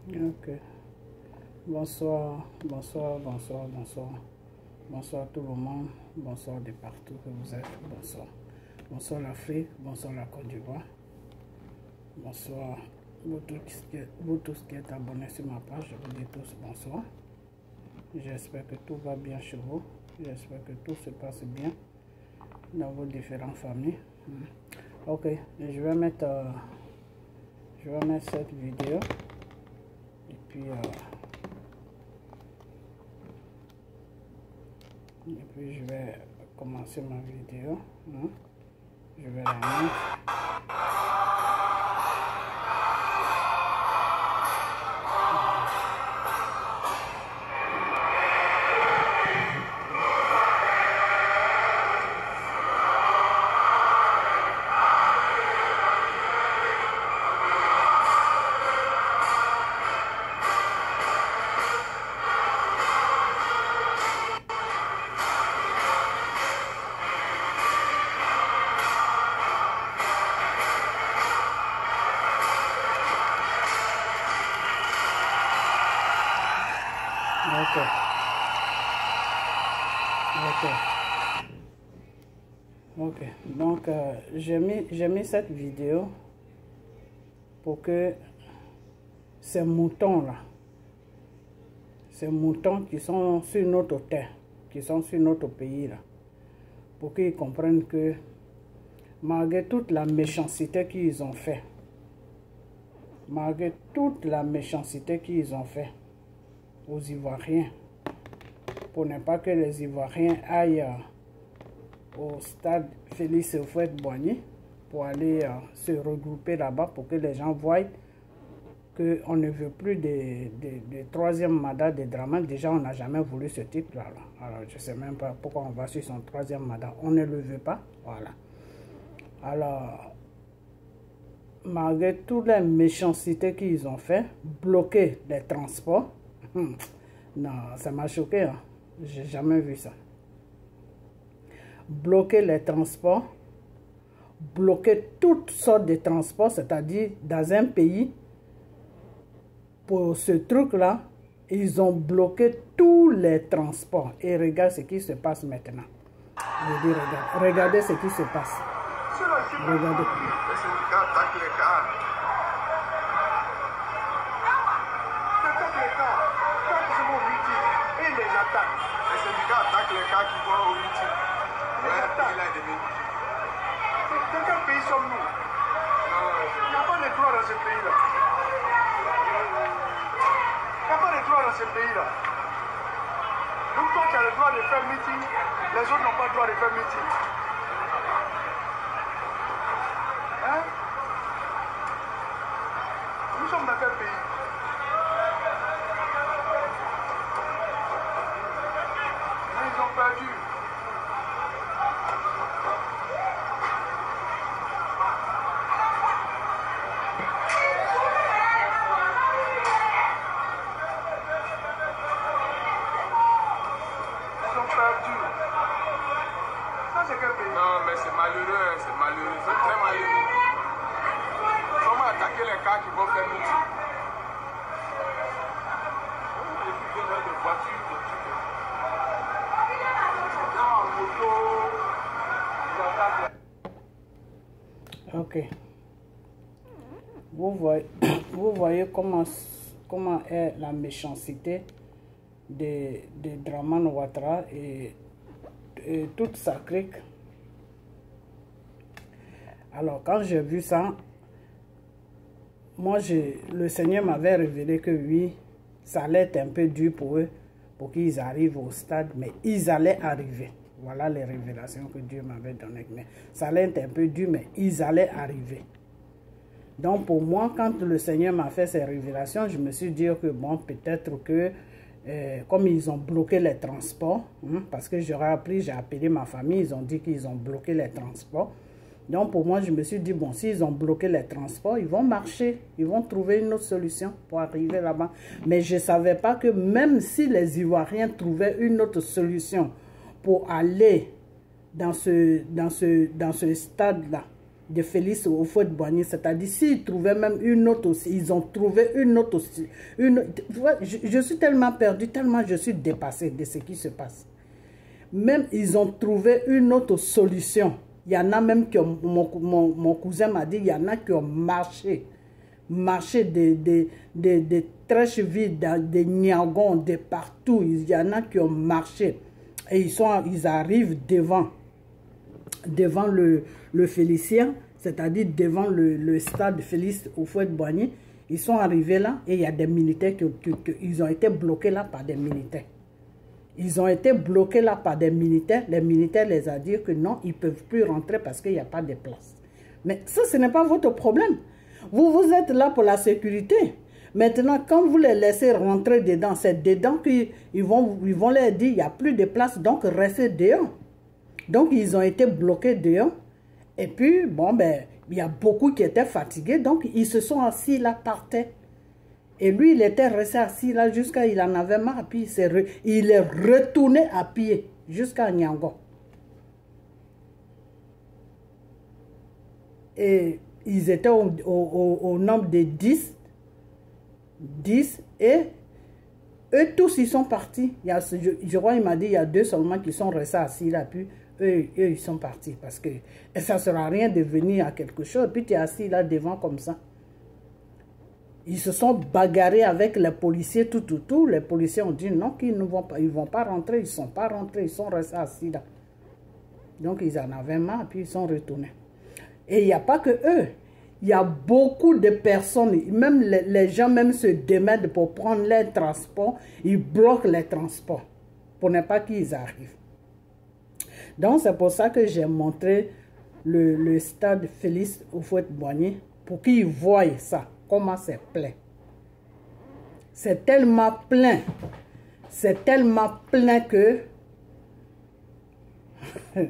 Ok. Bonsoir, bonsoir, bonsoir, bonsoir. Bonsoir tout le monde. Bonsoir de partout que vous êtes. Bonsoir. Bonsoir l'Afrique. Bonsoir la Côte d'Ivoire. Bonsoir vous tous qui êtes abonnés sur ma page. Je vous dis tous bonsoir. J'espère que tout va bien chez vous. J'espère que tout se passe bien dans vos différentes familles. Ok, je vais mettre cette vidéo et puis je vais commencer ma vidéo. Je vais la mettre. Ok, donc j'ai mis cette vidéo pour que ces moutons là, ces moutons qui sont sur notre terre, qui sont sur notre pays là, pour qu'ils comprennent que malgré toute la méchanceté qu'ils ont fait, malgré toute la méchanceté qu'ils ont fait aux Ivoiriens, pour ne pas que les Ivoiriens aillent au stade Félix Houphouët-Boigny pour aller se regrouper là-bas pour que les gens voient qu'on ne veut plus de troisième mandat de Dramane. Déjà, on n'a jamais voulu ce type-là. Alors, je ne sais même pas pourquoi on va sur son troisième mandat. On ne le veut pas. Voilà. Alors, malgré toutes les méchancetés qu'ils ont fait, bloquer les transports, non, ça m'a choqué. Hein. J'ai jamais vu ça. Bloquer les transports, bloquer toutes sortes de transports, c'est-à-dire dans un pays, pour ce truc-là, ils ont bloqué tous les transports. Et regarde ce qui se passe maintenant. Je dis, regardez ce qui se passe. Regardez. Les syndicats attaquent les cas qui vont au meeting. De quel pays sommes-nous? Il n'y a pas de droit dans ce pays-là. Il n'y a pas de droit dans ce pays-là. Donc toi, tu as le droit de faire meeting, les autres n'ont pas le droit de faire meeting. Hein? Nous sommes dans quel pays? Ils ont perdu. Ça, c'est quel pays? Non, mais c'est malheureux, c'est malheureux, c'est très malheureux. Comment attaquer les cas qui vont faire meeting? De voitures, Ok. Vous voyez comment est la méchanceté de Dramane Ouattara et toute sa clique. Alors, quand j'ai vu ça, moi, le Seigneur m'avait révélé que oui, ça allait être un peu dur pour eux, pour qu'ils arrivent au stade, mais ils allaient arriver. Voilà les révélations que Dieu m'avait données. Mais ça allait être un peu dur, mais ils allaient arriver. Donc pour moi, quand le Seigneur m'a fait ces révélations, je me suis dit que bon, peut-être que comme ils ont bloqué les transports, parce que j'aurais appris, j'ai appelé ma famille, ils ont dit qu'ils ont bloqué les transports. Donc pour moi, je me suis dit, bon, s'ils ont bloqué les transports, ils vont marcher, ils vont trouver une autre solution pour arriver là-bas. Mais je ne savais pas que même si les Ivoiriens trouvaient une autre solution pour aller dans ce stade-là, de Félix Houphouët-Boigny, c'est-à-dire s'ils trouvaient même une autre aussi, ils ont trouvé une autre aussi. Je suis tellement perdue, tellement je suis dépassée de ce qui se passe. Même ils ont trouvé une autre solution. Il y en a même qui ont, mon cousin m'a dit, il y en a qui ont marché de Treichville, de Niagon, de partout. Il y en a qui ont marché. Et ils arrivent devant le Félicien, c'est-à-dire devant le stade Félix Houphouët-Boigny. Ils sont arrivés là et il y a des militaires ils ont été bloqués là par des militaires. Ils ont été bloqués là par des militaires. Les militaires les ont dit que non, ils ne peuvent plus rentrer parce qu'il n'y a pas de place. Mais ça, ce n'est pas votre problème. Vous êtes là pour la sécurité. Maintenant, quand vous les laissez rentrer dedans, c'est dedans qu'ils vont leur dire qu'il n'y a plus de place, donc restez dehors. Donc, ils ont été bloqués dehors. Et puis, bon, ben, il y a beaucoup qui étaient fatigués, donc ils se sont assis là par terre. Et lui, il était resté assis là jusqu'à il en avait marre. Puis il est retourné à pied jusqu'à Niagon. Et ils étaient au nombre de 10 et eux tous, ils sont partis. Je crois qu'il m'a dit il y a 2 seulement qui sont restés assis là. Puis eux, ils sont partis parce que ça ne sert à rien de venir à quelque chose. Et puis tu es assis là devant comme ça. Ils se sont bagarrés avec les policiers, tout. Les policiers ont dit non, qu'ils ne vont pas, ils vont pas rentrer. Ils ne sont pas rentrés, ils sont restés assis là. Donc ils en avaient marre, puis ils sont retournés. Et il n'y a pas que eux. Il y a beaucoup de personnes, même les gens même se démettent pour prendre les transports. Ils bloquent les transports pour ne pas qu'ils arrivent. Donc c'est pour ça que j'ai montré le stade Félix Houphouët-Boigny pour qu'ils voient ça. Comment c'est plein. C'est tellement plein. C'est tellement plein que... Vous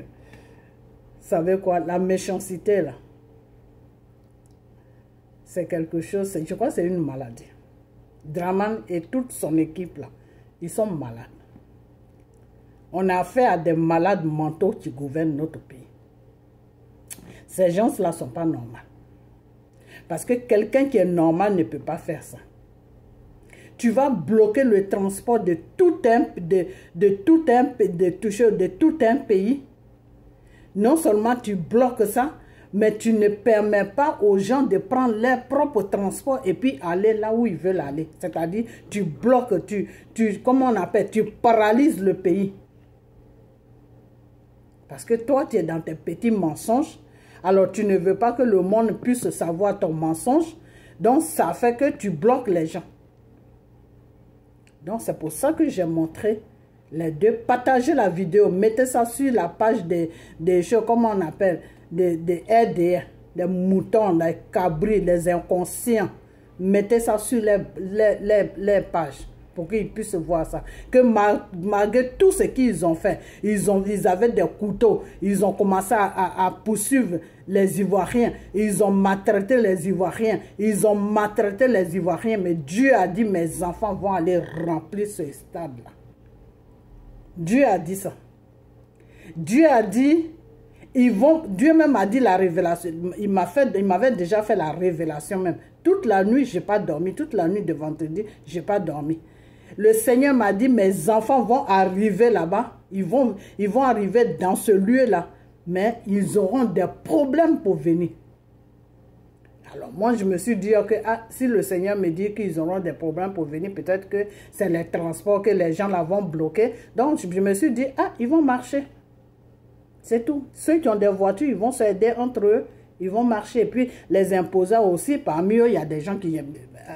savez quoi? La méchanceté, là. C'est quelque chose... Je crois que c'est une maladie. Draman et toute son équipe, là, ils sont malades. On a affaire à des malades mentaux qui gouvernent notre pays. Ces gens-là ne sont pas normaux. Parce que quelqu'un qui est normal ne peut pas faire ça. Tu vas bloquer le transport de tout un pays. Non seulement tu bloques ça, mais tu ne permets pas aux gens de prendre leur propre transport et puis aller là où ils veulent aller. C'est-à-dire, tu bloques, comment on appelle, tu paralyses le pays. Parce que toi, tu es dans tes petits mensonges. Alors, tu ne veux pas que le monde puisse savoir ton mensonge. Donc, ça fait que tu bloques les gens. Donc, c'est pour ça que j'ai montré les deux. Partagez la vidéo. Mettez ça sur la page des choses, comment on appelle, des RDR, des moutons, des cabris, des inconscients. Mettez ça sur les pages pour qu'ils puissent voir ça. Que malgré tout ce qu'ils ont fait, ils avaient des couteaux, ils ont commencé à poursuivre les Ivoiriens, ils ont maltraité les Ivoiriens, mais Dieu a dit, mes enfants vont aller remplir ce stade-là. Dieu a dit ça. Dieu a dit, Dieu même a dit la révélation, il m'avait déjà fait la révélation même. Toute la nuit, je n'ai pas dormi, toute la nuit de vendredi, je n'ai pas dormi. Le Seigneur m'a dit, mes enfants vont arriver là-bas, ils vont arriver dans ce lieu-là, mais ils auront des problèmes pour venir. Alors moi, je me suis dit que si le Seigneur me dit qu'ils auront des problèmes pour venir, peut-être que c'est les transports que les gens là vont bloquer. Donc je me suis dit, ils vont marcher. C'est tout. Ceux qui ont des voitures, ils vont s'aider entre eux. Ils vont marcher. Et puis, les imposants aussi, parmi eux, il y a des gens qui...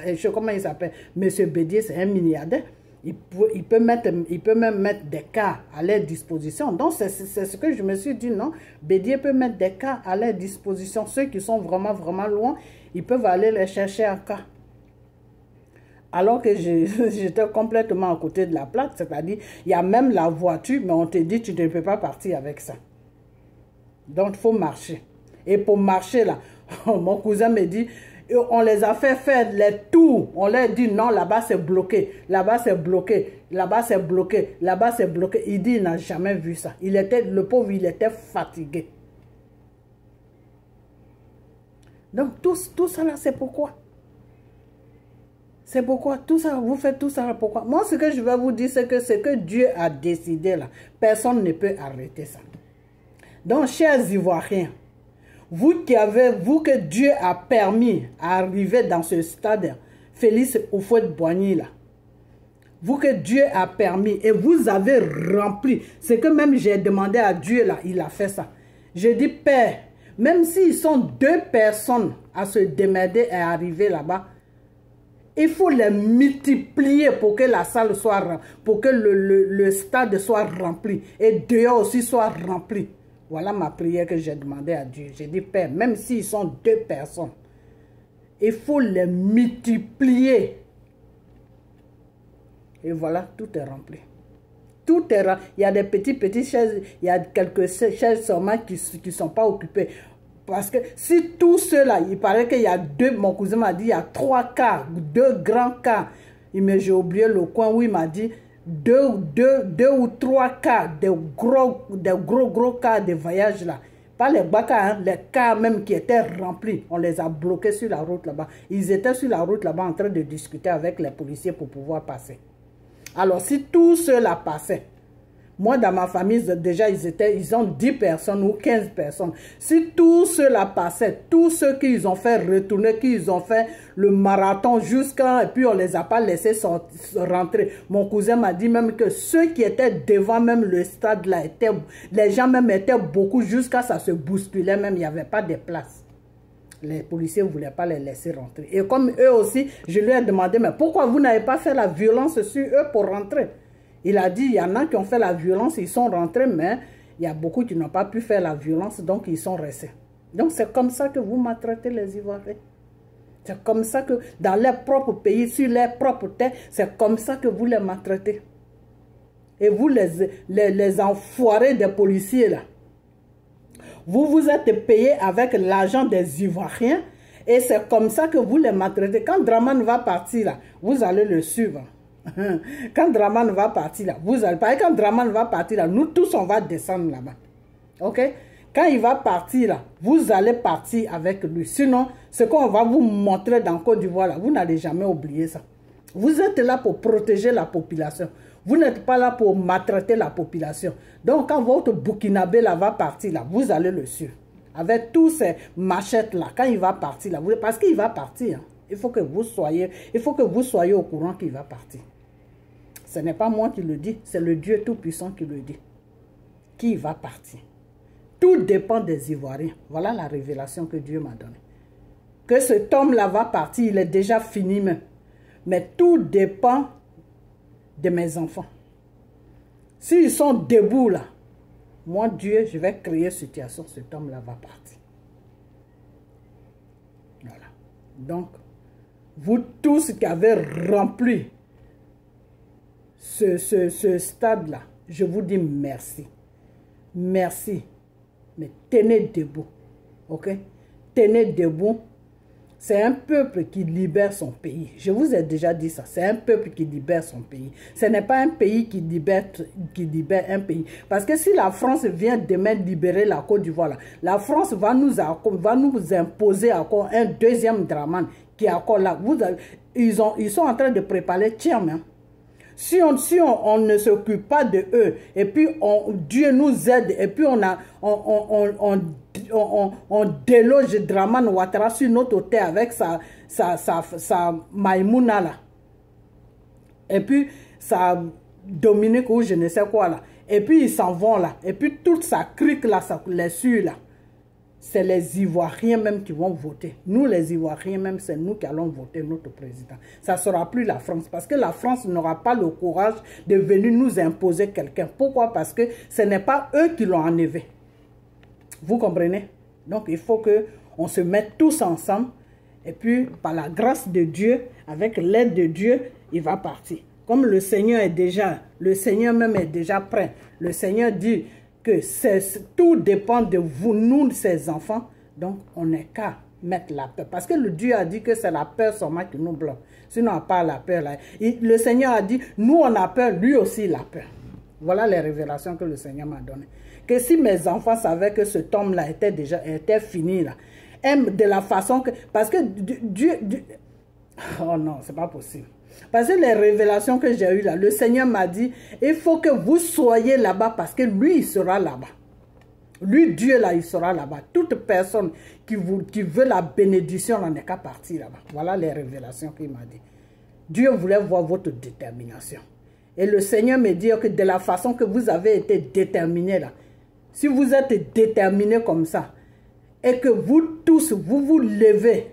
Je sais comment il s'appelle. Monsieur Bédier, c'est un milliardaire. Il peut même mettre des cas à leur disposition. Donc, c'est ce que je me suis dit, non. Bédier peut mettre des cas à leur disposition. Ceux qui sont vraiment, vraiment loin, ils peuvent aller les chercher à cas. Alors que j'étais complètement à côté de la plaque. C'est-à-dire, il y a même la voiture, mais on te dit, tu ne peux pas partir avec ça. Donc, il faut marcher. Et pour marcher là, mon cousin me dit, on les a fait faire les tours. On leur dit non, là-bas c'est bloqué, là-bas c'est bloqué, là-bas c'est bloqué, là-bas c'est bloqué. Il dit, il n'a jamais vu ça. Le pauvre, il était fatigué. Donc, tout ça là, c'est pourquoi? C'est pourquoi tout ça, vous faites tout ça, pourquoi? Moi, ce que je vais vous dire, c'est que ce que Dieu a décidé là, personne ne peut arrêter ça. Donc, chers Ivoiriens, vous que Dieu a permis à arriver dans ce stade, Félix Houphouët-Boigny là, vous que Dieu a permis et vous avez rempli, ce que même j'ai demandé à Dieu là, il a fait ça. J'ai dit, Père, même s'ils sont 2 personnes à se démerder et arriver là-bas, il faut les multiplier pour que la salle soit remplie, pour que le stade soit rempli et dehors aussi soit rempli. Voilà ma prière que j'ai demandé à Dieu. J'ai dit, Père, même s'ils sont 2 personnes, il faut les multiplier. Et voilà, tout est rempli. Tout est rempli. Il y a des petites chaises, il y a quelques chaises seulement qui ne sont pas occupées. Parce que si tous ceux-là, il paraît qu'il y a 2, mon cousin m'a dit, il y a 3 cas, 2 grands cas. J'ai oublié le coin où il m'a dit, 2 ou 3 cas, des gros cas de voyage là. Pas les bas cas, hein, les cas même qui étaient remplis. On les a bloqués sur la route là-bas. Ils étaient sur la route là-bas en train de discuter avec les policiers pour pouvoir passer. Alors si tous ceux-là passaient, moi dans ma famille déjà ils ont 10 personnes ou 15 personnes. Si tous ceux-là passaient, tous ceux qu'ils ont fait retourner, qu'ils ont fait le marathon jusqu'à, et puis on les a pas laissés rentrer. Mon cousin m'a dit même que ceux qui étaient devant même le stade là, les gens même étaient beaucoup jusqu'à ça se bousculait même, il n'y avait pas de place. Les policiers ne voulaient pas les laisser rentrer. Et comme eux aussi, je lui ai demandé, mais pourquoi vous n'avez pas fait la violence sur eux pour rentrer? Il a dit, il y en a qui ont fait la violence, ils sont rentrés, mais il y a beaucoup qui n'ont pas pu faire la violence, donc ils sont restés. Donc c'est comme ça que vous maltraitez les Ivoiriens. C'est comme ça que dans leur propre pays, sur leur propre terre, c'est comme ça que vous les maltraitez. Et vous les enfoirez des policiers là. Vous vous êtes payé avec l'argent des Ivoiriens et c'est comme ça que vous les maltraitez. Quand Dramane va partir là, vous allez le suivre. Quand Dramane va partir là, vous allez pas. Et quand Dramane va partir là, nous tous on va descendre là-bas. Ok? Quand il va partir là, vous allez partir avec lui. Sinon, ce qu'on va vous montrer dans Côte d'Ivoire là, vous n'allez jamais oublier ça. Vous êtes là pour protéger la population. Vous n'êtes pas là pour maltraiter la population. Donc, quand votre Burkinabé là va partir là, vous allez le suivre. Avec tous ces machettes là, quand il va partir là, parce qu'il va partir. Hein, il faut que vous soyez au courant qu'il va partir. Ce n'est pas moi qui le dis, c'est le Dieu Tout-Puissant qui le dit. Qui va partir. Tout dépend des Ivoiriens. Voilà la révélation que Dieu m'a donnée. Que cet homme-là va partir, il est déjà fini même. Mais tout dépend de mes enfants. S'ils sont debout là, moi Dieu, je vais créer une situation, cet homme-là va partir. Voilà. Donc, vous tous qui avez rempli ce stade-là, je vous dis merci. Merci. Mais tenez debout. Ok? Tenez debout. C'est un peuple qui libère son pays. Je vous ai déjà dit ça. C'est un peuple qui libère son pays. Ce n'est pas un pays qui libère un pays. Parce que si la France vient demain libérer la Côte d'Ivoire, la France va nous imposer encore un deuxième Dramane qui est encore là. Ils sont en train de préparer Tcham. Hein. Si on ne s'occupe pas de eux, et puis Dieu nous aide, et puis on déloge Dramane Ouattara sur notre terre avec sa Maïmouna là. Et puis sa Dominique ou je ne sais quoi là. Et puis ils s'en vont là. Et puis toute sa crique là, ça les suit là. C'est les Ivoiriens même qui vont voter. Nous les Ivoiriens même, c'est nous qui allons voter notre président. Ça ne sera plus la France. Parce que la France n'aura pas le courage de venir nous imposer quelqu'un. Pourquoi? Parce que ce n'est pas eux qui l'ont enlevé. Vous comprenez? Donc il faut qu'on se mette tous ensemble. Et puis par la grâce de Dieu, avec l'aide de Dieu, il va partir. Comme le Seigneur même est déjà prêt. Le Seigneur dit que tout dépend de vous, nous, ses enfants. Donc, on n'est qu'à mettre la peur. Parce que le Dieu a dit que c'est la peur seulement qui nous bloque. Sinon, à part la peur, là. Le Seigneur a dit, nous, on a peur, lui aussi, il a peur. Voilà les révélations que le Seigneur m'a données. Que si mes enfants savaient que cet homme-là était fini, là, aime de la façon que... Parce que Dieu... Oh non, c'est pas possible. Parce que les révélations que j'ai eues là, le Seigneur m'a dit, il faut que vous soyez là-bas parce que lui, il sera là-bas. Lui, Dieu, là, il sera là-bas. Toute personne qui veut la bénédiction, là, n'est qu'à partir là-bas. Voilà les révélations qu'il m'a dit. Dieu voulait voir votre détermination. Et le Seigneur me dit que de la façon que vous avez été déterminé là, si vous êtes déterminé comme ça, et que vous tous, vous vous levez,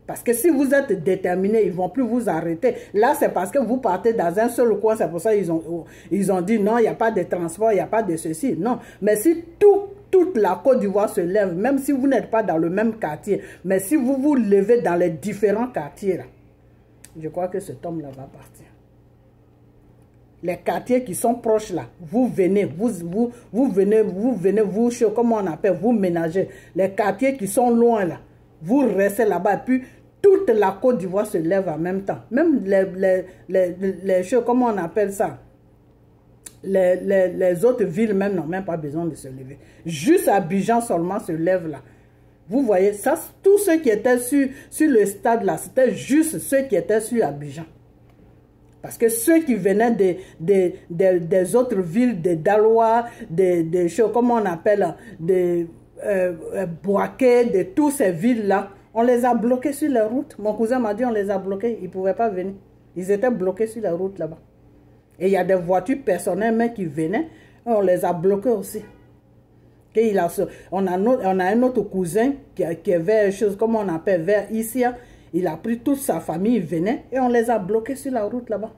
parce que si vous êtes déterminé, ils ne vont plus vous arrêter. Là, c'est parce que vous partez dans un seul coin, c'est pour ça qu'ils ont dit non, il n'y a pas de transport, il n'y a pas de ceci. Non, mais si toute la Côte d'Ivoire se lève, même si vous n'êtes pas dans le même quartier, mais si vous vous levez dans les différents quartiers, là, je crois que cet homme-là va partir. Les quartiers qui sont proches là, vous venez, comment on appelle, vous ménagez. Les quartiers qui sont loin là, vous restez là-bas. Et puis, toute la Côte d'Ivoire se lève en même temps. Même les choses, comment on appelle ça? Les autres villes même n'ont même pas besoin de se lever. Juste Abidjan seulement se lève là. Vous voyez, ça, tous ceux qui étaient sur le stade là, c'était juste ceux qui étaient sur Abidjan. Parce que ceux qui venaient des autres villes, des Dalois, des choses, comment on appelle, des Boaké, de toutes ces villes-là, on les a bloqués sur la route. Mon cousin m'a dit on les a bloqués, ils ne pouvaient pas venir. Ils étaient bloqués sur la route là-bas. Et il y a des voitures personnelles même qui venaient, on les a bloqués aussi. On a un autre cousin qui avait chose, comment on appelle, vers ici. Il a pris toute sa famille, il venait et on les a bloqués sur la route là-bas.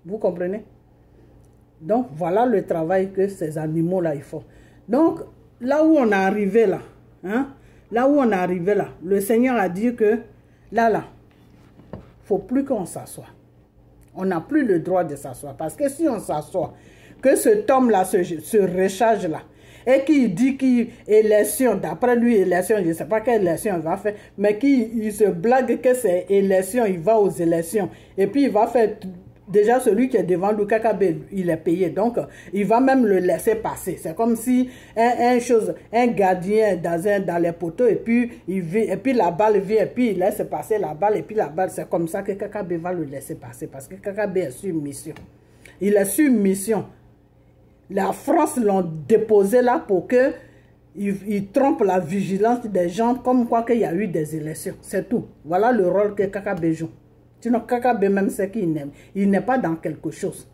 Vous comprenez? Donc, voilà le travail que ces animaux-là, ils font. Donc, là où on est arrivé là, là où on est arrivé là, le Seigneur a dit que là, il ne faut plus qu'on s'assoie. On n'a plus le droit de s'asseoir. Parce que si on s'assoit, que cet homme-là se recharge là, et qu'il dit qu'il élection, d'après lui, élection, je ne sais pas quelle élection il va faire, mais qu'il se blague que c'est élection, il va aux élections. Et puis il va faire, déjà celui qui est devant lui, Kakabe, il est payé. Donc il va même le laisser passer. C'est comme si un gardien dans les poteaux, et puis la balle vient, et puis il laisse passer la balle, et puis la balle, c'est comme ça que Kakabe va le laisser passer. Parce que Kakabe est sur mission. Il est sur mission. La France l'ont déposé là pour qu'il trompe la vigilance des gens comme quoi qu'il y a eu des élections. C'est tout. Voilà le rôle que Kakabe joue. Sinon, Kakabe même sait qu'il n'aime. Il n'est pas dans quelque chose.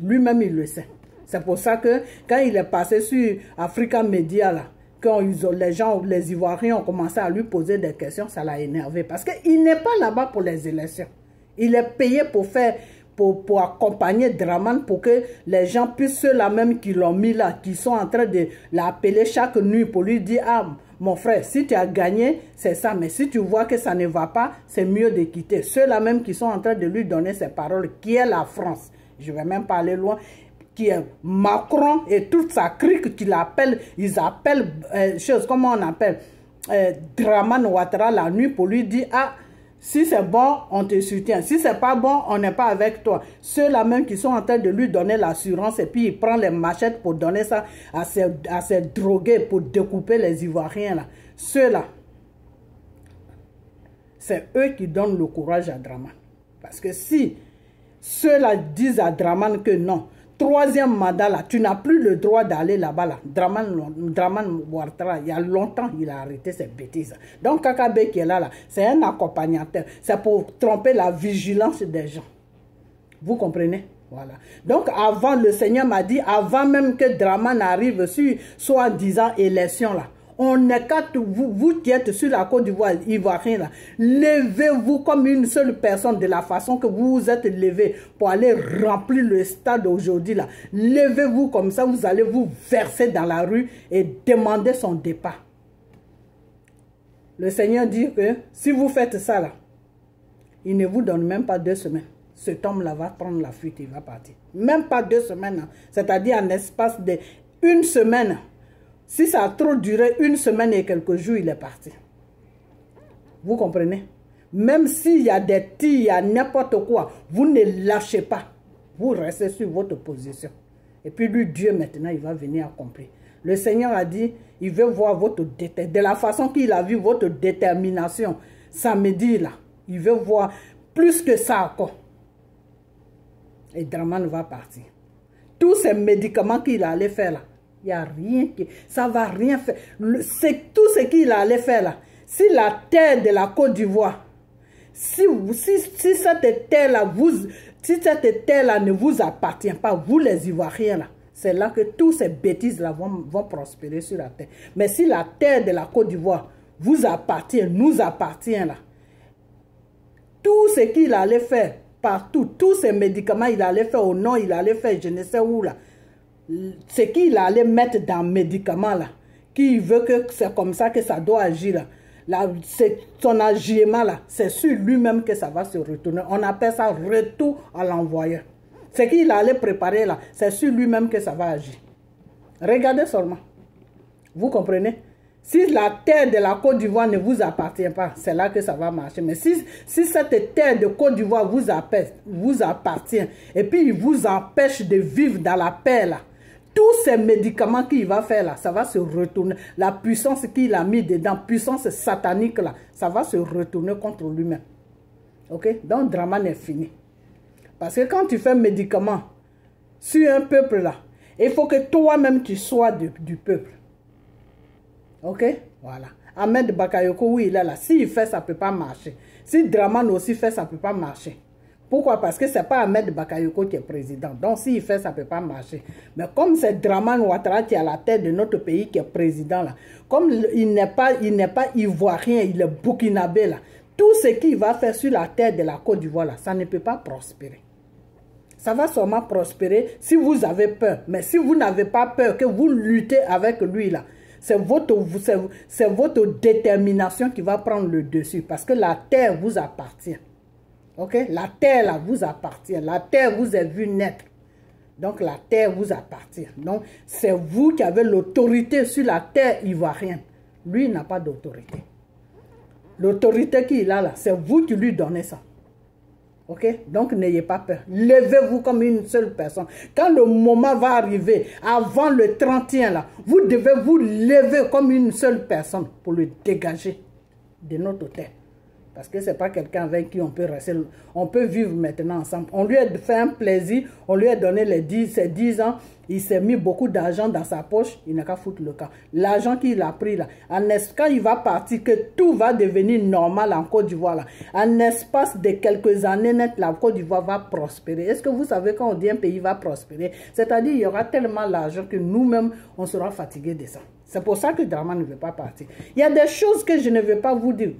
Lui-même, il le sait. C'est pour ça que quand il est passé sur Africa Media, là, quand les Ivoiriens ont commencé à lui poser des questions, ça l'a énervé. Parce qu'il n'est pas là-bas pour les élections. Il est payé pour faire... Pour accompagner Dramane, pour que les gens puissent, ceux-là même qui l'ont mis là, qui sont en train de l'appeler chaque nuit pour lui dire, ah, mon frère, si tu as gagné, c'est ça, mais si tu vois que ça ne va pas, c'est mieux de quitter. Ceux-là même qui sont en train de lui donner ces paroles, qui est la France, je ne vais même pas aller loin, qui est Macron et toute sa clique qui l'appelle, ils appellent, comment on appelle, Dramane Ouattara la nuit pour lui dire, ah, si c'est bon, on te soutient. Si c'est pas bon, on n'est pas avec toi. Ceux-là même qui sont en train de lui donner l'assurance et puis il prend les machettes pour donner ça à ces drogués pour découper les Ivoiriens là. Ceux-là, c'est eux qui donnent le courage à Dramane. Parce que si ceux-là disent à Dramane que non, troisième mandat là, tu n'as plus le droit d'aller là-bas là. Dramane Ouattara, il y a longtemps, il a arrêté ces bêtises. Donc Kakabe qui est là, c'est un accompagnateur. C'est pour tromper la vigilance des gens. Vous comprenez? Voilà. Donc avant, le Seigneur m'a dit, avant même que Dramane arrive sur soi-disant élection là, on n'est qu'à vous qui êtes sur la Côte d'Ivoire, Ivoirien là, levez-vous comme une seule personne de la façon que vous vous êtes levé pour aller remplir le stade aujourd'hui là. Levez-vous comme ça, vous allez vous verser dans la rue et demander son départ. Le Seigneur dit que si vous faites ça là, il ne vous donne même pas 2 semaines. Cet homme-là va prendre la fuite, il va partir. Même pas 2 semaines, c'est-à-dire en espace de 1 semaine. Si ça a trop duré 1 semaine et quelques jours, il est parti. Vous comprenez? Même s'il y a des tirs, il y a n'importe quoi, vous ne lâchez pas. Vous restez sur votre position. Et puis lui, Dieu, maintenant, il va venir accomplir. Le Seigneur a dit, il veut voir votre détermination. De la façon qu'il a vu votre détermination samedi là, il veut voir plus que ça encore. Et Dramane va partir. Tous ces médicaments qu'il allait faire là, il n'y a rien qui... Ça ne va rien faire. C'est tout ce qu'il allait faire là. Si la terre de la Côte d'Ivoire, si cette terre-là ne vous appartient pas, vous les Ivoiriens là, c'est là que toutes ces bêtises-là vont prospérer sur la terre. Mais si la terre de la Côte d'Ivoire vous appartient, nous appartient là, tout ce qu'il allait faire partout, tous ces médicaments, il allait faire au nom, il allait faire je ne sais où là, ce qu'il allait mettre dans le médicament là, qui veut que c'est comme ça que ça doit agir là, son agissement là, c'est sur lui-même que ça va se retourner. On appelle ça retour à l'envoyeur. Ce qu'il allait préparer là, c'est sur lui-même que ça va agir. Regardez seulement. Vous comprenez? Si la terre de la Côte d'Ivoire ne vous appartient pas, c'est là que ça va marcher. Mais si cette terre de Côte d'Ivoire vous appartient, et puis il vous empêche de vivre dans la paix là, tous ces médicaments qu'il va faire là, ça va se retourner. La puissance qu'il a mis dedans, puissance satanique là, ça va se retourner contre lui-même. Ok? Donc Dramane est fini. Parce que quand tu fais un médicament sur un peuple là, il faut que toi-même tu sois du peuple. Ok? Voilà. Ahmed Bakayoko, oui, il est là. S'il fait, ça ne peut pas marcher. Si Dramane aussi fait, ça ne peut pas marcher. Pourquoi? Parce que ce n'est pas Ahmed Bakayoko qui est président. Donc, s'il fait, ça ne peut pas marcher. Mais comme c'est Dramane Ouattara qui est à la tête de notre pays qui est président, là, comme il n'est pas ivoirien, il est burkinabé, là, tout ce qu'il va faire sur la terre de la Côte d'Ivoire, là, ça ne peut pas prospérer. Ça va seulement prospérer si vous avez peur. Mais si vous n'avez pas peur, que vous luttez avec lui, là, c'est votre détermination qui va prendre le dessus. Parce que la terre vous appartient. Ok? La terre là, vous appartient. La terre vous est vue naître. Donc la terre vous appartient. Donc c'est vous qui avez l'autorité sur la terre ivoirienne. Lui n'a pas d'autorité. L'autorité qu'il a là, c'est vous qui lui donnez ça. Ok? Donc n'ayez pas peur. Levez-vous comme une seule personne. Quand le moment va arriver, avant le 31 là, vous devez vous lever comme une seule personne pour le dégager de notre terre. Parce que ce n'est pas quelqu'un avec qui on peut rester. On peut vivre maintenant ensemble. On lui a fait un plaisir. On lui a donné ses 10 ans. Il s'est mis beaucoup d'argent dans sa poche. Il n'a qu'à foutre le camp. L'argent qu'il a pris là. Quand il va partir, que tout va devenir normal en Côte d'Ivoire là. En espace de quelques années net, la Côte d'Ivoire va prospérer. Est-ce que vous savez quand on dit un pays va prospérer? C'est-à-dire il y aura tellement d'argent que nous-mêmes, on sera fatigués de ça. C'est pour ça que Dramane ne veut pas partir. Il y a des choses que je ne vais pas vous dire.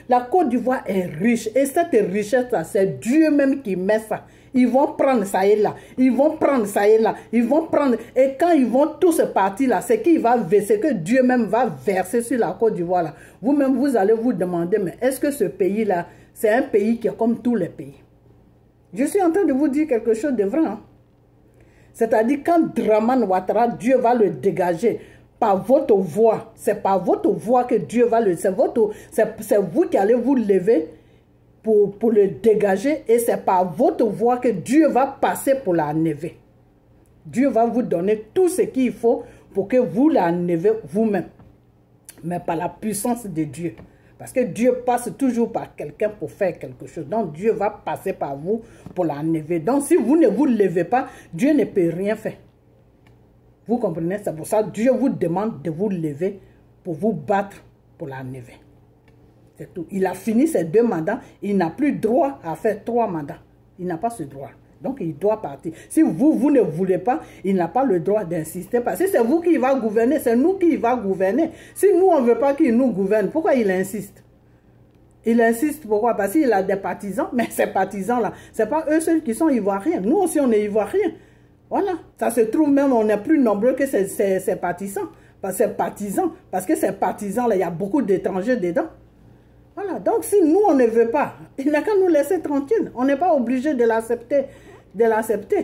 La Côte d'Ivoire est riche. Et cette richesse-là, c'est Dieu même qui met ça. Ils vont prendre ça et là. Ils vont prendre ça et là. Ils vont prendre. Et quand ils vont tous partir là, c'est que Dieu même va verser sur la Côte d'Ivoire là. Vous-même, vous allez vous demander, mais est-ce que ce pays-là, c'est un pays qui est comme tous les pays? Je suis en train de vous dire quelque chose de vrai. Hein? C'est-à-dire, quand Dramane Ouattara, Dieu va le dégager par votre voix. C'est par votre voix que Dieu va le... C'est vous qui allez vous lever pour le dégager. Et c'est par votre voix que Dieu va passer pour l'enlever. Dieu va vous donner tout ce qu'il faut pour que vous l'enlevez vous-même. Mais par la puissance de Dieu. Parce que Dieu passe toujours par quelqu'un pour faire quelque chose. Donc Dieu va passer par vous pour l'enlever. Donc si vous ne vous levez pas, Dieu ne peut rien faire. Vous comprenez? C'est pour ça que Dieu vous demande de vous lever pour vous battre pour l'enlever. C'est tout. Il a fini ses 2 mandats. Il n'a plus droit à faire 3 mandats. Il n'a pas ce droit. Donc il doit partir. Si vous ne voulez pas, il n'a pas le droit d'insister. Parce que c'est vous qui va gouverner. C'est nous qui va gouverner. Si nous, on ne veut pas qu'il nous gouverne, pourquoi il insiste? Il insiste pourquoi? Parce qu'il a des partisans. Mais ces partisans-là, ce n'est pas eux seuls qui sont ivoiriens. Nous aussi, on est ivoiriens. Voilà, ça se trouve même, on est plus nombreux que ces partisans. Parce que ces partisans-là, il y a beaucoup d'étrangers dedans. Voilà, donc si nous, on ne veut pas, il n'a qu'à nous laisser tranquille. On n'est pas obligé de l'accepter.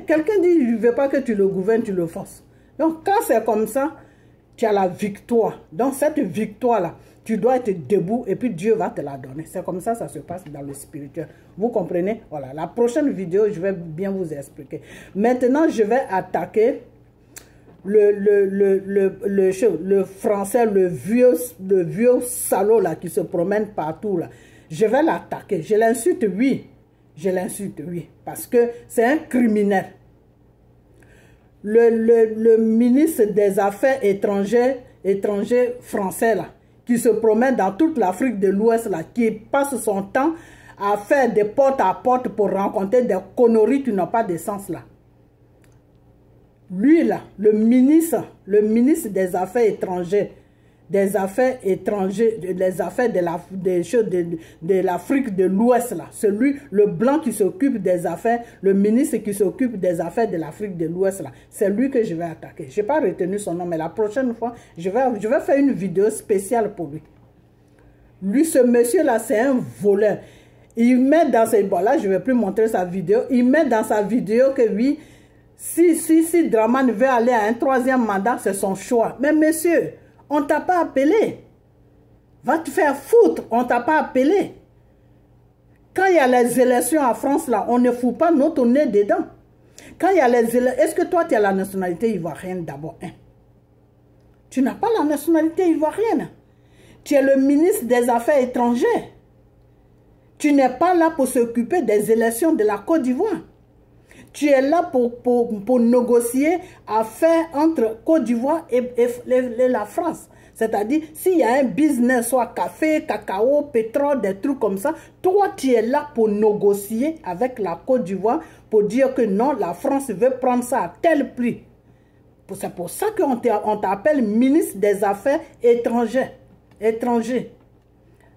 Quelqu'un dit, il ne veut pas que tu le gouvernes, tu le forces. Donc quand c'est comme ça, tu as la victoire. Donc cette victoire-là, tu dois être debout et puis Dieu va te la donner. C'est comme ça, ça se passe dans le spirituel. Vous comprenez? Voilà, la prochaine vidéo, je vais bien vous expliquer. Maintenant, je vais attaquer le français, le vieux salaud là qui se promène partout là, je vais l'attaquer. Je l'insulte, oui. Je l'insulte, oui. Parce que c'est un criminel. Le ministre des Affaires étrangères français là, qui se promène dans toute l'Afrique de l'Ouest là, qui passe son temps à faire des porte à porte pour rencontrer des conneries qui n'ont pas de sens là. Lui là, le ministre des Affaires étrangères, des affaires de l'Afrique de l'Ouest là, celui, le blanc qui s'occupe des affaires, le ministre qui s'occupe des affaires de l'Afrique de l'Ouest là, c'est lui que je vais attaquer. Je n'ai pas retenu son nom, mais la prochaine fois, je vais faire une vidéo spéciale pour lui. Lui, ce monsieur là, c'est un voleur. Il met dans ses... Bon, là, je ne vais plus montrer sa vidéo. Il met dans sa vidéo que oui, si Dramane veut aller à un 3e mandat, c'est son choix. Mais monsieur, on ne t'a pas appelé. Va te faire foutre, on ne t'a pas appelé. Quand il y a les élections en France, là, on ne fout pas notre nez dedans. Quand il y a les élections... Est-ce que toi, tu as la nationalité ivoirienne d'abord, hein? Tu n'as pas la nationalité ivoirienne. Tu es le ministre des Affaires étrangères. Tu n'es pas là pour s'occuper des élections de la Côte d'Ivoire. Tu es là pour négocier affaires entre Côte d'Ivoire et la France. C'est-à-dire, s'il y a un business, soit café, cacao, pétrole, des trucs comme ça, toi, tu es là pour négocier avec la Côte d'Ivoire pour dire que non, la France veut prendre ça à tel prix. C'est pour ça qu'on t'appelle ministre des Affaires étrangères.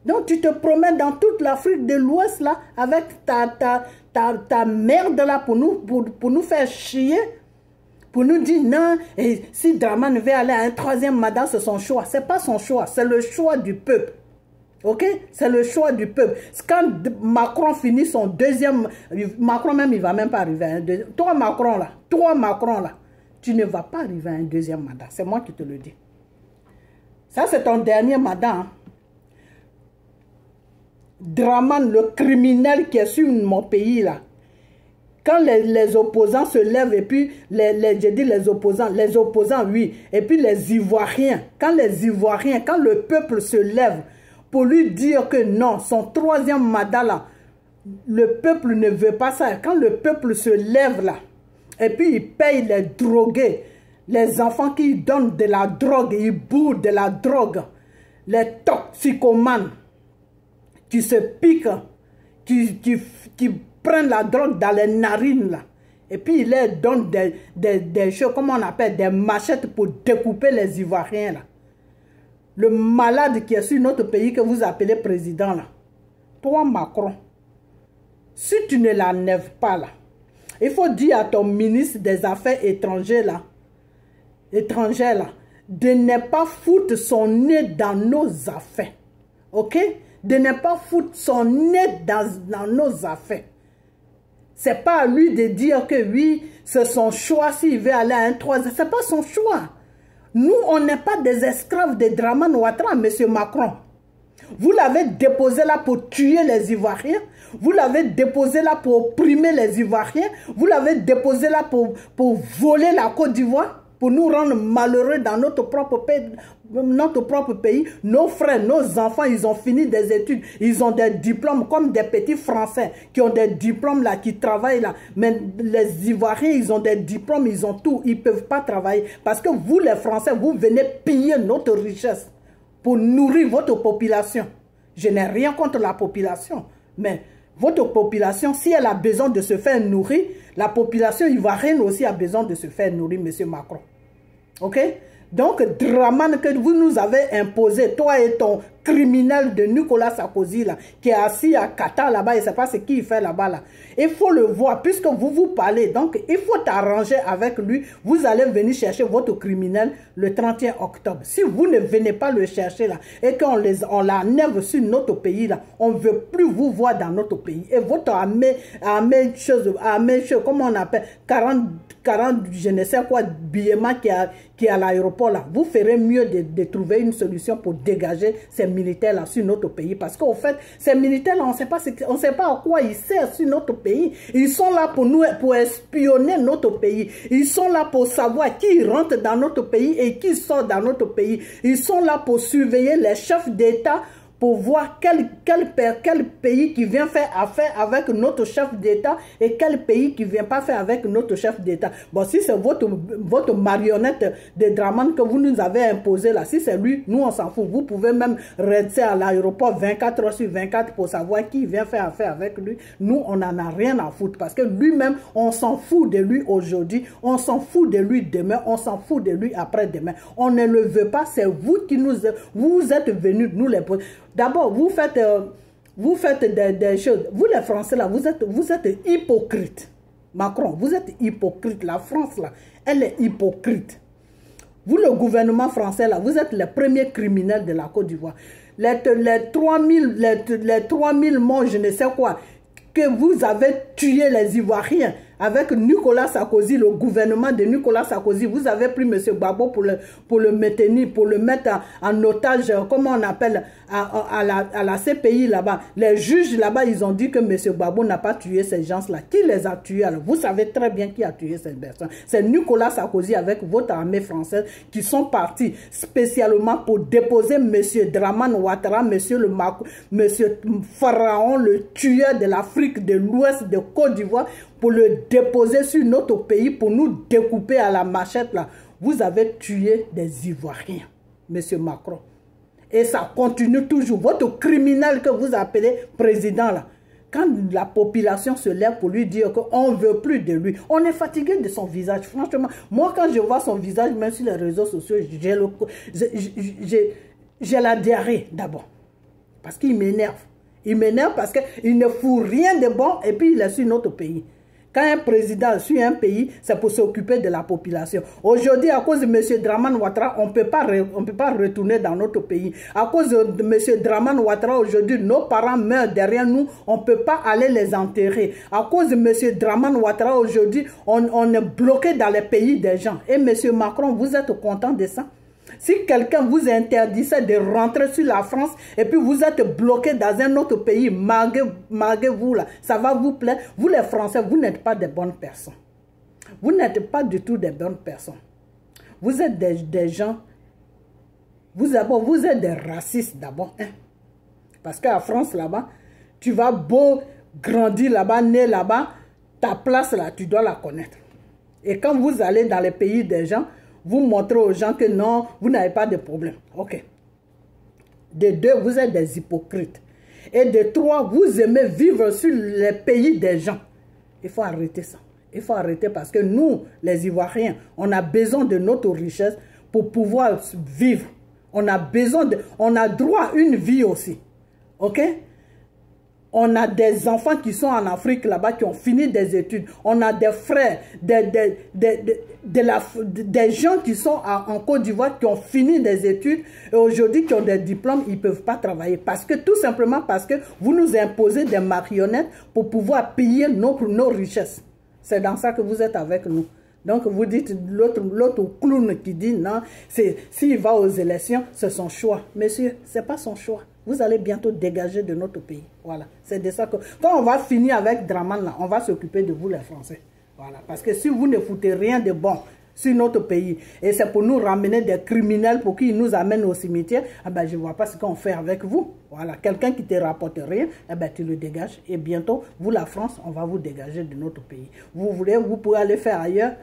Donc, tu te promènes dans toute l'Afrique de l'Ouest, là, avec ta merde, là, pour nous faire chier, pour nous dire, non, et si Dramane veut aller à un 3e mandat, c'est son choix. Ce n'est pas son choix, c'est le choix du peuple. Ok? C'est le choix du peuple. Quand Macron finit son 2e... Macron même, il ne va même pas arriver à un 2e... Toi, Macron, là, tu ne vas pas arriver à un 2e mandat. C'est moi qui te le dis. Ça, c'est ton dernier mandat, hein? Dramane, le criminel qui est sur mon pays là, quand les opposants se lèvent et puis, je dis les opposants oui, et puis les Ivoiriens, quand le peuple se lève pour lui dire que non, son 3e mandat là, le peuple ne veut pas ça, quand le peuple se lève là, et puis il paye les drogués, les enfants qui donnent de la drogue, ils bourrent de la drogue, les toxicomanes, qui se piquent, qui prennent la drogue dans les narines, là. Et puis, il leur donne des choses, comment on appelle, des machettes pour découper les Ivoiriens, là. Le malade qui est sur notre pays que vous appelez président, là. Toi, Macron, si tu ne l'enlèves pas, là, il faut dire à ton ministre des Affaires étrangères, là, de ne pas foutre son nez dans nos affaires. Ok? De ne pas foutre son nez dans nos affaires. C'est pas à lui de dire que oui, c'est son choix s'il veut aller à un 3e. C'est pas son choix. Nous, on n'est pas des esclaves de Dramane Ouattara, monsieur Macron. Vous l'avez déposé là pour tuer les Ivoiriens. Vous l'avez déposé là pour opprimer les Ivoiriens. Vous l'avez déposé là pour voler la Côte d'Ivoire. Pour nous rendre malheureux dans notre propre pays. Nos frères, nos enfants, ils ont fini des études. Ils ont des diplômes comme des petits Français qui ont des diplômes là, qui travaillent là. Mais les Ivoiriens, ils ont des diplômes, ils ont tout. Ils ne peuvent pas travailler. Parce que vous, les Français, vous venez piller notre richesse pour nourrir votre population. Je n'ai rien contre la population. Mais votre population, si elle a besoin de se faire nourrir, la population ivoirienne aussi a besoin de se faire nourrir, monsieur Macron. Ok? Donc, Dramane que vous nous avez imposé, toi et ton criminel de Nicolas Sarkozy, là, qui est assis à Qatar là-bas, il ne sait pas ce qu'il fait là-bas. Là. Il faut le voir, puisque vous parlez. Donc, il faut t'arranger avec lui. Vous allez venir chercher votre criminel le 31 octobre. Si vous ne venez pas le chercher là, et qu'on l'enlève sur notre pays là, on ne veut plus vous voir dans notre pays. Et votre armée comment on appelle, 40, je ne sais quoi, Biema qui est à l'aéroport là, vous ferez mieux de trouver une solution pour dégager ces militaires-là sur notre pays. Parce qu'au fait, ces militaires-là, on ne sait pas à quoi ils servent sur notre pays. Ils sont là pour nous, pour espionner notre pays. Ils sont là pour savoir qui rentre dans notre pays et qui sort dans notre pays. Ils sont là pour surveiller les chefs d'État, pour voir quel pays qui vient faire affaire avec notre chef d'État et quel pays qui ne vient pas faire avec notre chef d'État. Bon, si c'est votre marionnette de Dramane que vous nous avez imposé là, si c'est lui, nous on s'en fout. Vous pouvez même rester à l'aéroport 24 heures sur 24 pour savoir qui vient faire affaire avec lui. Nous, on n'en a rien à foutre parce que lui-même, on s'en fout de lui aujourd'hui, on s'en fout de lui demain, on s'en fout de lui après-demain. On ne le veut pas, c'est vous qui vous êtes venus nous les poser. D'abord, vous faites des choses. Vous les Français là, vous êtes hypocrites. Macron, vous êtes hypocrite. La France là, elle est hypocrite. Vous, le gouvernement français là, vous êtes les premiers criminels de la Côte d'Ivoire. Les 3000 morts, je ne sais quoi, que vous avez tué les Ivoiriens avec Nicolas Sarkozy, le gouvernement de Nicolas Sarkozy. Vous avez pris M. Gbagbo pour le maintenir, pour le mettre en otage, comment on appelle, à la CPI là-bas. Les juges là-bas, ils ont dit que M. Gbagbo n'a pas tué ces gens-là. Qui les a tués alors? Vous savez très bien qui a tué ces personnes. C'est Nicolas Sarkozy avec votre armée française qui sont partis spécialement pour déposer M. Dramane Ouattara, M. Pharaon, le tueur de l'Afrique de l'Ouest de Côte d'Ivoire, pour le déposer sur notre pays, pour nous découper à la machette là. Vous avez tué des Ivoiriens, M. Macron. Et ça continue toujours. Votre criminel que vous appelez président là, quand la population se lève pour lui dire qu'on ne veut plus de lui, on est fatigué de son visage. Franchement, moi quand je vois son visage, même sur les réseaux sociaux, j'ai la diarrhée d'abord. Parce qu'il m'énerve. Il m'énerve parce qu'il ne fout rien de bon et puis il est sur notre pays. Quand un président suit un pays, c'est pour s'occuper de la population. Aujourd'hui, à cause de M. Dramane Ouattara, on ne peut pas retourner dans notre pays. À cause de M. Dramane Ouattara, aujourd'hui, nos parents meurent derrière nous, on ne peut pas aller les enterrer. À cause de M. Dramane Ouattara, aujourd'hui, on est bloqué dans les pays des gens. Et M. Macron, vous êtes content de ça? Si quelqu'un vous interdisait de rentrer sur la France et puis vous êtes bloqué dans un autre pays, malgré vous là, ça va vous plaire. Vous les Français, vous n'êtes pas des bonnes personnes. Vous n'êtes pas du tout des bonnes personnes. Vous êtes des gens, vous êtes des racistes d'abord. Hein? Parce qu'à France là-bas, tu vas beau grandir là-bas, né là-bas, ta place là, tu dois la connaître. Et quand vous allez dans les pays des gens, vous montrez aux gens que non, vous n'avez pas de problème. Ok. De deux, vous êtes des hypocrites. Et de trois, vous aimez vivre sur les pays des gens. Il faut arrêter ça. Il faut arrêter parce que nous, les Ivoiriens, on a besoin de notre richesse pour pouvoir vivre. On a droit à une vie aussi. Ok? On a des enfants qui sont en Afrique là-bas, qui ont fini des études. On a des frères, des gens qui sont en Côte d'Ivoire, qui ont fini des études et aujourd'hui qui ont des diplômes, ils ne peuvent pas travailler. Tout simplement parce que vous nous imposez des marionnettes pour pouvoir payer nos richesses. C'est dans ça que vous êtes avec nous. Donc vous dites, l'autre clown qui dit non, s'il va aux élections, c'est son choix. Monsieur, ce n'est pas son choix. Vous allez bientôt dégager de notre pays. Voilà. C'est de ça que... Quand on va finir avec Dramane, là, on va s'occuper de vous les Français. Voilà. Parce que si vous ne foutez rien de bon sur notre pays, et c'est pour nous ramener des criminels pour qu'ils nous amènent au cimetière, eh ben, je ne vois pas ce qu'on fait avec vous. Voilà. Quelqu'un qui ne te rapporte rien, eh ben, tu le dégages. Et bientôt, vous la France, on va vous dégager de notre pays. Vous pouvez aller faire ailleurs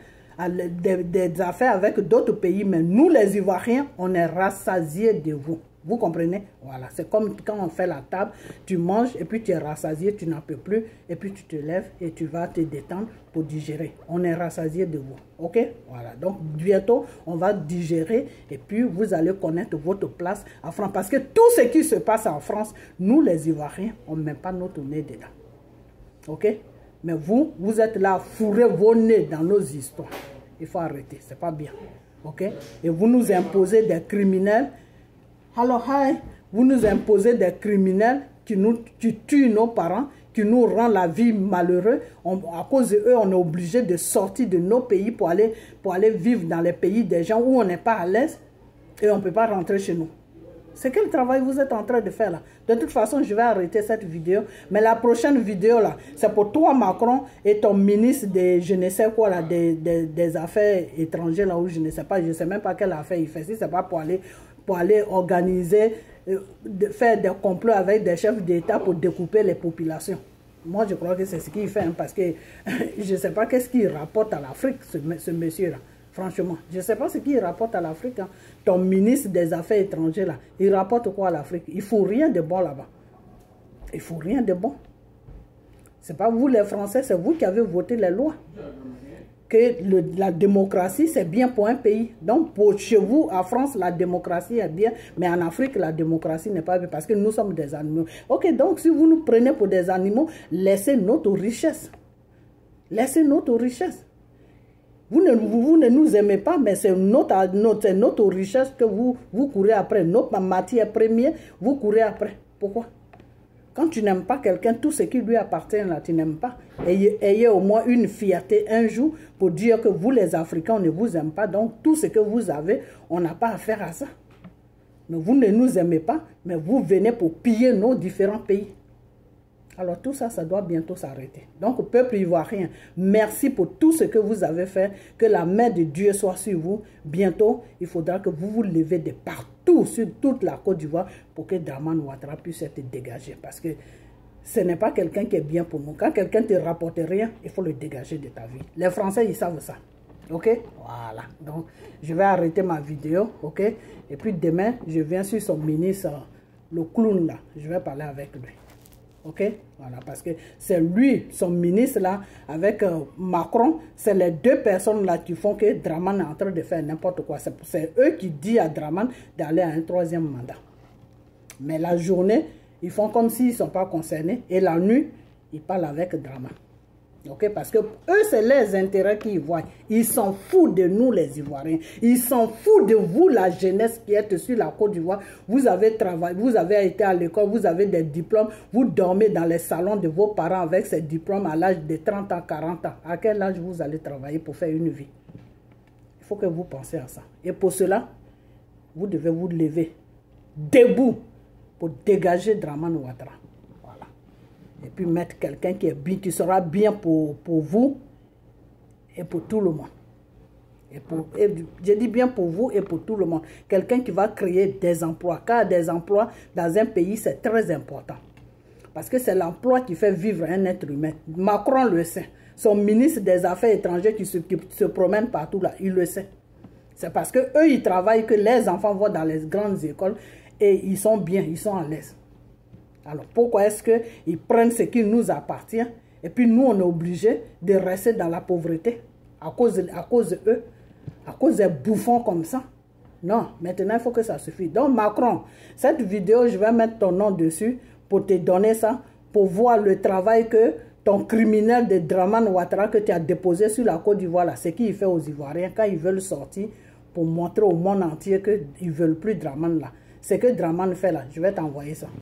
des affaires avec d'autres pays, mais nous les Ivoiriens, on est rassasiés de vous. Vous comprenez? Voilà, c'est comme quand on fait la table, tu manges et puis tu es rassasié, tu n'en peux plus, et puis tu te lèves et tu vas te détendre pour digérer. On est rassasié de vous, ok? Voilà, donc bientôt, on va digérer et puis vous allez connaître votre place en France. Parce que tout ce qui se passe en France, nous les Ivoiriens, on ne met pas notre nez dedans, ok? Mais vous êtes là, fourrez vos nez dans nos histoires. Il faut arrêter, c'est pas bien, ok? Et vous nous imposez des criminels. Alors, vous nous imposez des criminels qui tuent nos parents, qui nous rendent la vie malheureuse. À cause d'eux, on est obligé de sortir de nos pays pour aller vivre dans les pays des gens où on n'est pas à l'aise et on ne peut pas rentrer chez nous. C'est quel travail vous êtes en train de faire là? De toute façon, je vais arrêter cette vidéo. Mais la prochaine vidéo là, c'est pour toi Macron et ton ministre de je ne sais quoi là, des affaires étrangères là où je ne sais pas, je ne sais même pas quelle affaire il fait. Si c'est pas pour aller organiser, faire des complots avec des chefs d'État pour découper les populations. Moi, je crois que c'est ce qu'il fait, hein, parce que je ne sais pas qu'est-ce qu'il rapporte à l'Afrique, ce monsieur-là. Franchement, je ne sais pas ce qu'il rapporte à l'Afrique. Hein. Ton ministre des Affaires étrangères, là, il rapporte quoi à l'Afrique? Il ne faut rien de bon là-bas. Il ne faut rien de bon. Ce n'est pas vous les Français, c'est vous qui avez voté les lois. Que la démocratie, c'est bien pour un pays. Donc, chez vous, en France, la démocratie est bien, mais en Afrique, la démocratie n'est pas bien parce que nous sommes des animaux. Ok, donc si vous nous prenez pour des animaux, laissez notre richesse. Laissez notre richesse. Vous ne nous aimez pas, mais c'est notre richesse que vous courez après. Notre matière première, vous courez après. Pourquoi? Quand tu n'aimes pas quelqu'un, tout ce qui lui appartient là, tu n'aimes pas. Ayez au moins une fierté un jour pour dire que vous les Africains, on ne vous aime pas. Donc tout ce que vous avez, on n'a pas affaire à ça. Mais vous ne nous aimez pas, mais vous venez pour piller nos différents pays. Alors tout ça, ça doit bientôt s'arrêter. Donc, peuple ivoirien, merci pour tout ce que vous avez fait. Que la main de Dieu soit sur vous. Bientôt, il faudra que vous vous levez de partout, sur toute la Côte d'Ivoire, pour que Dramane Ouattara puisse être dégagé. Parce que ce n'est pas quelqu'un qui est bien pour nous. Quand quelqu'un ne te rapporte rien, il faut le dégager de ta vie. Les Français, ils savent ça. Ok? Voilà. Donc, je vais arrêter ma vidéo. Ok? Et puis demain, je viens sur son ministre, le clown là. Je vais parler avec lui. Ok, voilà, parce que c'est lui, son ministre là, avec Macron, c'est les deux personnes là qui font que Dramane est en train de faire n'importe quoi. C'est eux qui disent à Dramane d'aller à un troisième mandat. Mais la journée, ils font comme s'ils ne sont pas concernés. Et la nuit, ils parlent avec Dramane. Ok, parce que eux, c'est les intérêts qu'ils voient. Ils s'en foutent de nous, les Ivoiriens. Ils s'en foutent de vous, la jeunesse qui êtes sur la Côte d'Ivoire. Vous avez travaillé, vous avez été à l'école, vous avez des diplômes. Vous dormez dans les salons de vos parents avec ces diplômes à l'âge de 30 ans, 40 ans. À quel âge vous allez travailler pour faire une vie? Il faut que vous pensiez à ça. Et pour cela, vous devez vous lever debout pour dégager Dramane Ouattara. Et puis mettre quelqu'un qui sera bien pour vous et pour tout le monde. Et je dis bien pour vous et pour tout le monde. Quelqu'un qui va créer des emplois. Car des emplois dans un pays, c'est très important. Parce que c'est l'emploi qui fait vivre un être humain. Macron le sait. Son ministre des Affaires étrangères qui se promène partout là, il le sait. C'est parce qu'eux, ils travaillent que les enfants vont dans les grandes écoles et ils sont bien, ils sont à l'aise. Alors, pourquoi est-ce qu'ils prennent ce qui nous appartient et puis nous, on est obligé de rester dans la pauvreté à cause d'eux, à cause des bouffons comme ça? Non, maintenant, il faut que ça suffise. Donc, Macron, cette vidéo, je vais mettre ton nom dessus pour te donner ça, pour voir le travail que ton criminel de Dramane Ouattara que tu as déposé sur la Côte d'Ivoire, là, c'est qu'il fait aux Ivoiriens quand ils veulent sortir pour montrer au monde entier qu'ils ne veulent plus Dramane là. Ce que Dramane fait là, je vais t'envoyer ça.